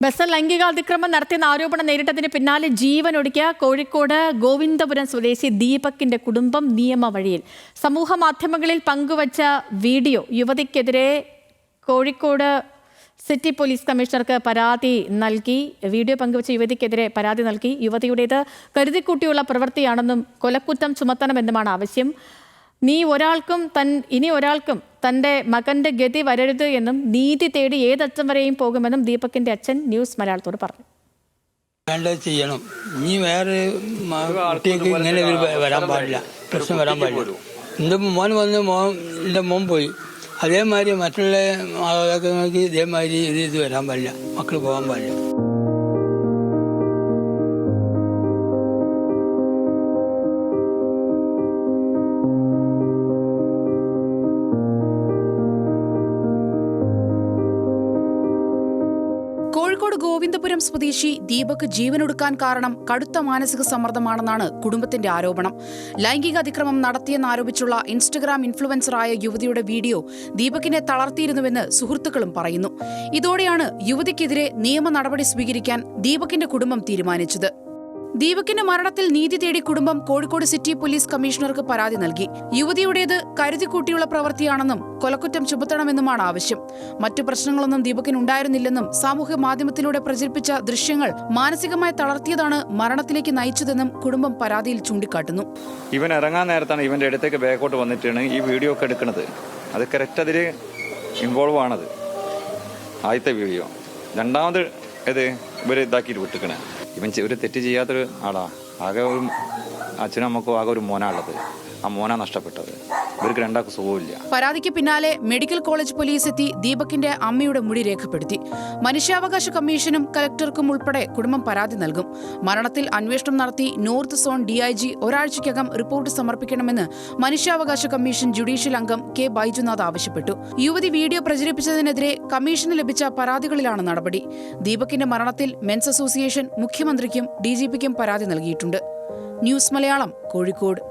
ബസ്സിൽ ലൈംഗികാതിക്രമം നടത്തിയെന്ന ആരോപണം നേരിട്ടതിന് പിന്നാലെ ജീവനൊടുക്കിയ കോഴിക്കോട് ഗോവിന്ദപുരം സ്വദേശി ദീപകിന്റെ കുടുംബം നിയമവഴിയിൽ സമൂഹ മാധ്യമങ്ങളിൽ പങ്കുവച്ച വീഡിയോ യുവതിക്കെതിരെ കോഴിക്കോട് സിറ്റി പോലീസ് കമ്മീഷണർക്ക് പരാതി നൽകി. വീഡിയോ പങ്കുവച്ച യുവതിക്കെതിരെ പരാതി നൽകി. യുവതിയുടേത് കരുതിക്കൂട്ടിയുള്ള പ്രവൃത്തിയാണെന്നും കൊലക്കുറ്റം ചുമത്തണമെന്നുമാണ് ആവശ്യം. ഇനി ഒരാൾക്കും തന്റെ മകന്റെ ഗതി വരരുത് എന്നും നീതി തേടി ഏതറ്റം വരെയും പോകുമെന്നും ദീപകിന്റെ അച്ഛൻ ന്യൂസ് മലയാളത്തോട് പറഞ്ഞു. ചെയ്യണം. ഇനി വേറെ കുട്ടിക്ക് ഇങ്ങനെ വരാൻ പാടില്ല, പ്രശ്നം വരാൻ പാടില്ല. എൻ്റെ മോൻ വന്ന് എൻ്റെ മോൻ പോയി, അതേമാതിരി മറ്റുള്ള മാതാപിതാക്കൾക്ക് ഇതേമാതിരി ഇത് വരാൻ പാടില്ല, മക്കൾ പോകാൻ പാടില്ല. കോഴിക്കോട് ഗോവിന്ദപുരം സ്വദേശി ദീപക് ജീവനൊടുക്കാൻ കാരണം കടുത്ത മാനസിക സമ്മർദ്ദമാണെന്നാണ് കുടുംബത്തിന്റെ ആരോപണം. ലൈംഗിക അതിക്രമം നടത്തിയെന്നാരോപിച്ചുള്ള ഇൻസ്റ്റഗ്രാം ഇൻഫ്ലുവൻസറായ യുവതിയുടെ വീഡിയോ ദീപകിനെ തളർത്തിയിരുന്നുവെന്ന് സുഹൃത്തുക്കളും പറയുന്നു. ഇതോടെയാണ് യുവതിക്കെതിരെ നിയമ നടപടി സ്വീകരിക്കാൻ ദീപകിന്റെ കുടുംബം തീരുമാനിച്ചത്. ദീപകിന്റെ മരണത്തിൽ നീതി തേടി കുടുംബം കോഴിക്കോട് സിറ്റി പോലീസ് കമ്മീഷണർക്ക് പരാതി നൽകി. യുവതിയുടേത് കരുതിക്കൂട്ടിയുള്ള പ്രവൃത്തിയാണെന്നും കൊലക്കുറ്റം ചുമത്തണമെന്നുമാണ് ആവശ്യം. മറ്റു പ്രശ്നങ്ങളൊന്നും ദീപകിനുണ്ടായിരുന്നില്ലെന്നും സാമൂഹ്യ മാധ്യമത്തിലൂടെ പ്രചരിപ്പിച്ച ദൃശ്യങ്ങൾ മാനസികമായി തളർത്തിയതാണ് മരണത്തിലേക്ക് നയിച്ചതെന്നും കുടുംബം പരാതിയിൽ ചൂണ്ടിക്കാട്ടുന്നു. ഇവൻ ഇറങ്ങാൻ നേരത്താണ് ഇവന്റെ അടുത്തേക്ക് ബാക്കോട്ട് വന്നിട്ടാണ് ഈ വീഡിയോ ഒക്കെ എടുക്കുന്നത്. അത് കറക്റ്റ് അതിൽ ഇൻവോൾവ് ആണത്. ആദ്യത്തെ വീഡിയോ. രണ്ടാമത് ഇത് ഇവർ ഇതാക്കിയിട്ട് വിട്ടിക്കണേ. ഇവൻ ഒരു തെറ്റ് ചെയ്യാത്തൊരു ആളാ. ആകെ ഒരു അച്ഛനും അമ്മക്കും ആകെ ഒരു മോനാണുള്ളത്. ആ മോനാ നഷ്ടപ്പെട്ടത്. ഇവർക്ക് രണ്ടാൾക്ക് സുഖമില്ല. പരാതിക്ക് പിന്നാലെ മെഡിക്കൽ കോളേജ് പോലീസ് എത്തി ദീപകിന്റെ അമ്മയുടെ മൊഴി രേഖപ്പെടുത്തി. മനുഷ്യാവകാശ കമ്മീഷനും കലക്ടർക്കും ഉൾപ്പെടെ കുടുംബം പരാതി നൽകും. മരണത്തിൽ അന്വേഷണം നടത്തി നോർത്ത് സോൺ DIG ഒരാഴ്ചയ്ക്കകം റിപ്പോർട്ട് സമർപ്പിക്കണമെന്ന് മനുഷ്യാവകാശ കമ്മീഷൻ ജുഡീഷ്യൽ അംഗം K. ബൈജുനാഥ് ആവശ്യപ്പെട്ടു. യുവതി വീഡിയോ പ്രചരിപ്പിച്ചതിനെതിരെ കമ്മീഷന് ലഭിച്ച പരാതികളിലാണ് നടപടി. ദീപകിന്റെ മരണത്തിൽ മെൻസ് അസോസിയേഷൻ മുഖ്യമന്ത്രിക്കും DGPക്കും പരാതി നൽകിയിട്ടുണ്ട്. ന്യൂസ് മലയാളം, കോഴിക്കോട്.